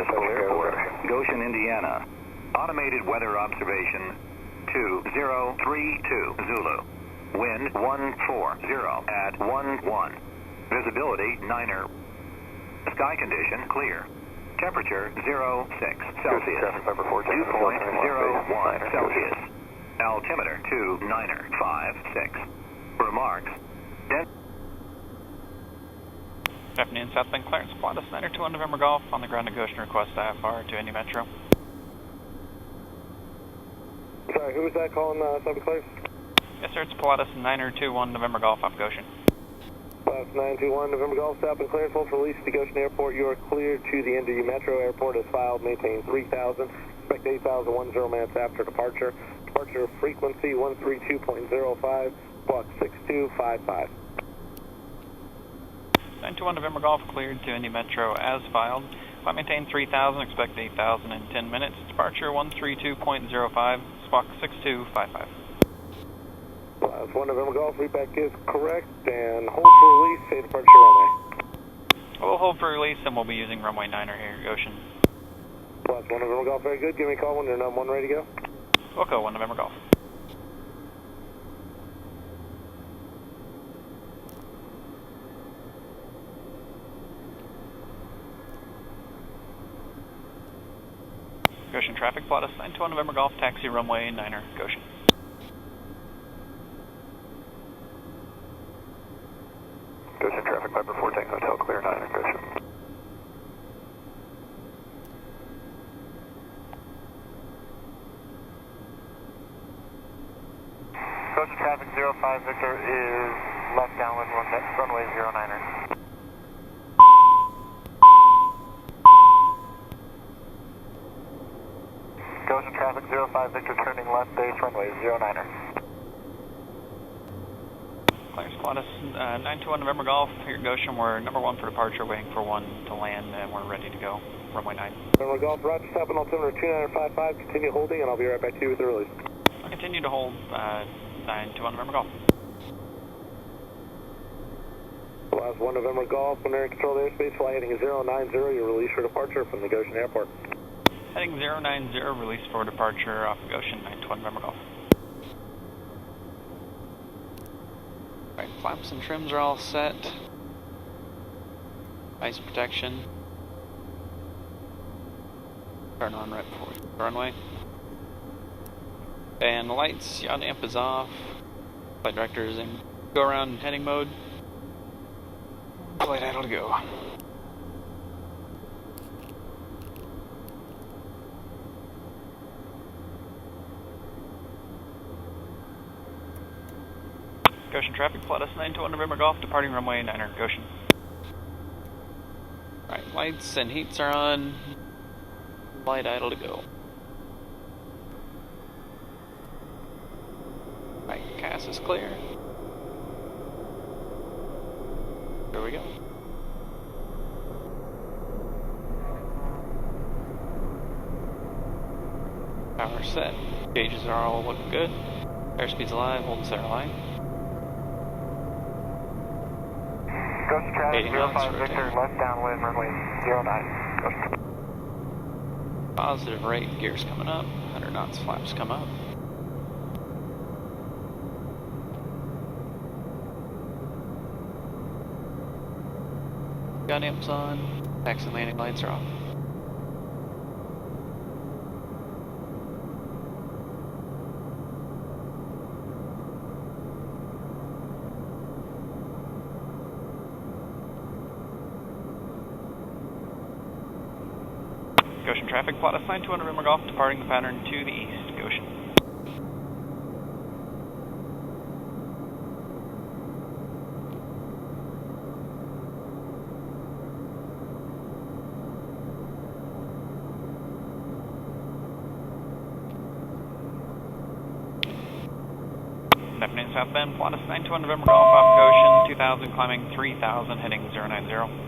Metro Airport, Goshen, Indiana. Automated weather observation 2032 Zulu. Wind 140 at 11. Visibility 9er. Sky condition clear. Temperature 06 Celsius. 2.01 Celsius. Altimeter 2956. Remarks. Good afternoon, Southbound clearance, Pilatus 921 November Golf, on the ground to Goshen, request IFR to Indy Metro. Sorry, who was that calling Southbound clearance? Yes sir, it's Pilatus 921 November Golf off Goshen. Pilatus 921 November Golf, Southbound clearance, full release to Goshen Airport. You are cleared to the Indy Metro Airport as filed, maintain 3000, expect 8000 10 minutes after departure. Departure frequency 132.05, block 6255. 921 November Golf cleared to Indy Metro as filed. Flight maintain 3000, expect 8000 in 10 minutes. Departure 132.05, squawk 6255. That's 1 November Golf, readback is correct, and hold for release, say departure runway. We'll hold for release and we'll be using runway 9er here at Goshen. That's 1 November Golf, very good. Give me a call when you're number 1 ready to go. We'll go 1 November Golf. Goshen traffic, Pilatus 921 November Golf, taxi runway 9er, Goshen. Goshen traffic, Piper 14, Hotel clear 9er, Goshen. Goshen traffic 05 Victor is left downwind runway 09er. Goshen traffic 05 Victor turning left base runway 09er. Clearance Pilatus 921 November Golf here at Goshen. We're number 1 for departure, waiting for 1 to land, and we're ready to go. Runway 9. November Golf, Roger, stop on altimeter 2955, continue holding, and I'll be right back to you with the release. I'll continue to hold 921 November Golf. Last 1 November Golf, when they're in control of airspace, fly heading 090, your release for departure from the Goshen Airport. Heading 090, release for departure off Goshen, 921 November Golf. Alright, flaps and trims are all set. Ice protection. Turn on right before the runway. And the lights, yaw amp is off. Flight director is in go around heading mode. Flight idle to go. Goshen traffic, Pilatus 921 November Golf, departing runway 9er, Goshen. Alright, lights and heats are on. Flight idle to go. Alright, CAS is clear. Here we go. Power set. Gauges are all looking good. Airspeed's alive, holding center line. Goshen traffic 05 Victor left downwind runway 09. Goshen. Positive rate, gears coming up. 100 knots, flaps come up. Gun amps on. Taxi and landing lights are off. Goshen traffic, Pilatus 921 November Golf, departing the pattern to the east, Goshen. Good afternoon, southbound, Pilatus 921 November Golf off Goshen, 2000, climbing 3000, heading 090.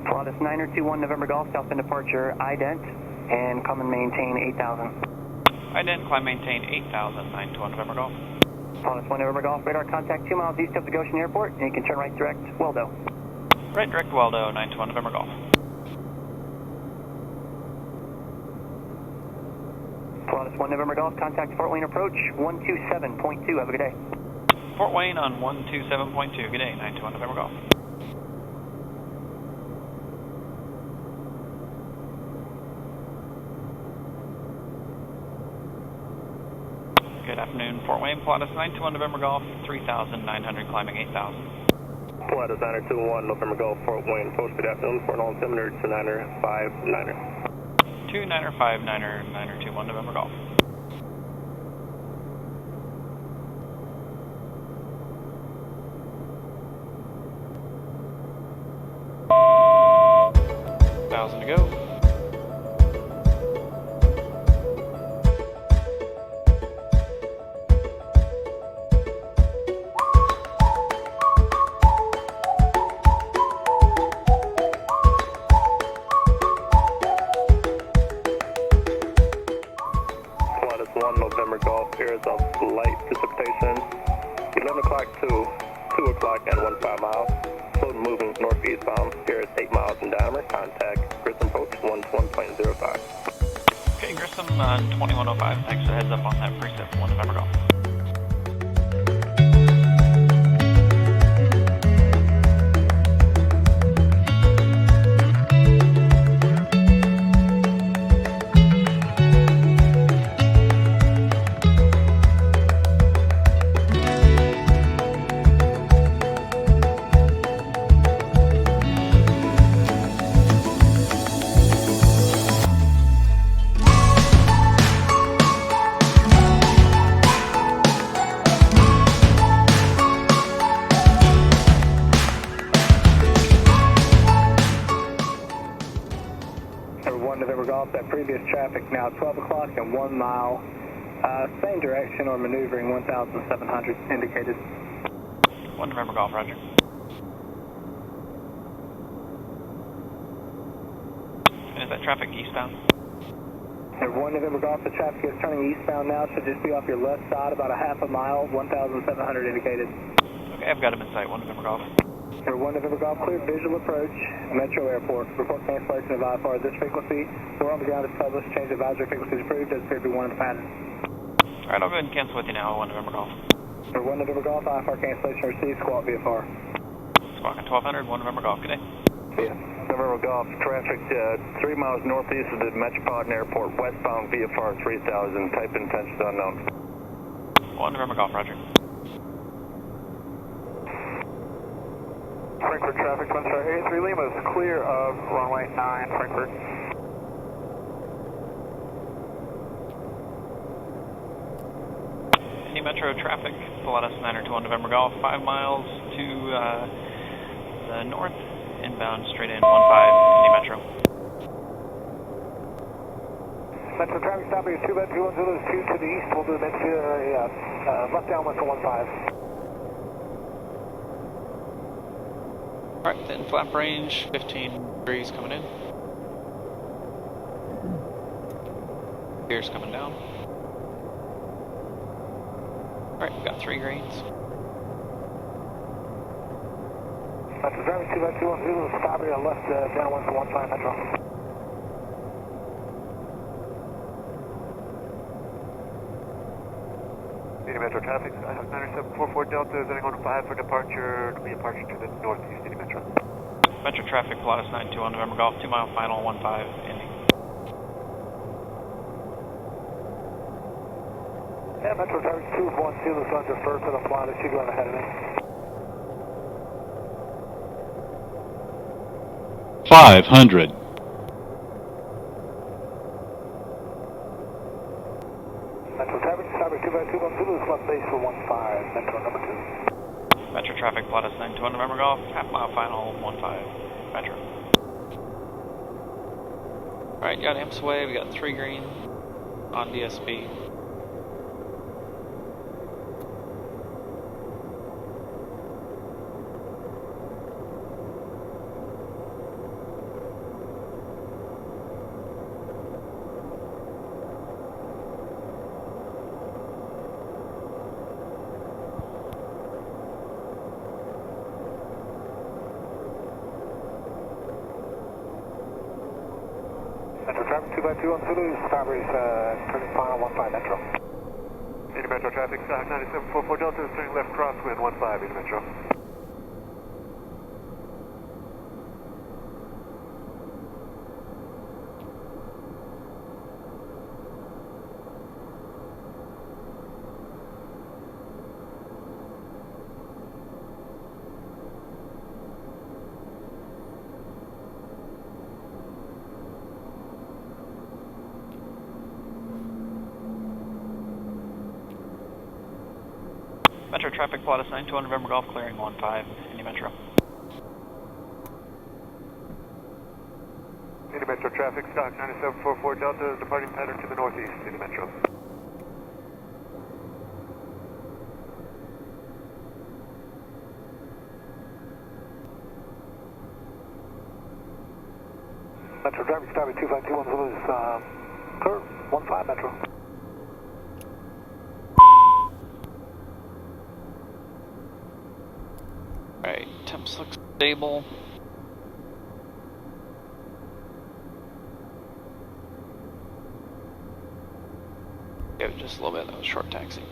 Pilatus 921 November Golf, southbound departure, ident, and come and maintain 8000. Ident, climb maintain 8000, 921 November Golf. Pilatus 1 November Golf, radar contact 2 miles east of the Goshen Airport, and you can turn right direct, Weldo. Right direct Weldo, 921 November Golf. Pilatus 1 November Golf, contact Fort Wayne approach 127.2. Have a good day. Fort Wayne on 127.2. Good day, 921 November Golf. Good afternoon, Fort Wayne, Pilatus 921 November Golf, 3,900, climbing 8,000. Pilatus 921 November Golf, Fort Wayne, post good afternoon, Fort altimeter 2959er. 2959er, 921 November Golf. Thousand to go. November Golf, areas of light precipitation, 11 o'clock to 2 o'clock at 15 miles, slow moving northeast bound, areas 8 miles in diameter, contact Grissom approach 11.05. Okay, Grissom on 2105, thanks for the heads up on that precept 1 November Golf. November Golf, that previous traffic now 12 o'clock and 1 mile, same direction or maneuvering 1,700 indicated. 1 November Golf, roger. And is that traffic eastbound? 1 November Golf, the traffic is turning eastbound now, should just be off your left side about a half a mile, 1,700 indicated. Okay, I've got him in sight, 1 November Golf. 1 November Golf, clear visual approach, Metro Airport. Report cancellation of IFR. This frequency, we're on the ground is published, change advisory frequency is approved, does appear to be one of the pattern. Alright, I'll go ahead and cancel with you now, 1 November Golf. 1 November Golf, IFR cancellation received, squawk VFR. Squawk on 1200, 1 November Golf, good day. Yeah, November Golf, traffic 3 miles northeast of the Metropolitan Airport, westbound VFR 3000, type intentions unknown. 1 November Golf, roger. Frankfurt traffic, Twin Star 83 Lima is clear of runway 9, Frankfurt. Indy Metro traffic, Pilatus 921 November Golf, 5 miles to the north, inbound straight in 15, Indy Metro. Metro traffic stopping is 2 bed 210 is 2 to the east, we'll do left downwind for 15. Alright, then flap range, 15 degrees coming in. Gears coming down. Alright, we've got 3 greens. Metro driving 2 bed 210, stopping on left downwind for 15 Metro. Metro traffic, 9744 Delta, is anyone 5 for departure, to be departure to the northeast, Indy Metro. Metro traffic, Pilatus 921 November Golf, 2 mile final, 15, Indy. Yeah, Metro traffic 212, this one's your first to the flight, she's going ahead of me. 500. Metro traffic, stopping 2 by 212, this left base for 15, Metro number 2. Metro traffic, Pilatus 921 November Golf, half mile final, 15, Metro. Alright, got amps away, we got 3 green on DSB. Metro traffic 2521 Zulu, Starbreeze, turning final 15 Metro. Indy Metro traffic, stock 9744 Delta is turning left crosswind 15 Indy Metro. Metro traffic, Pilatus 921 November Golf, clearing 15, Indy Metro. Indy Metro traffic, stock 9744 Delta, departing pattern to the northeast, Indy Metro. Metro traffic, Starbreeze 2521 Zulu, curve 15 Metro. Alright, temps look stable. Yeah, just a little bit, that was short taxi.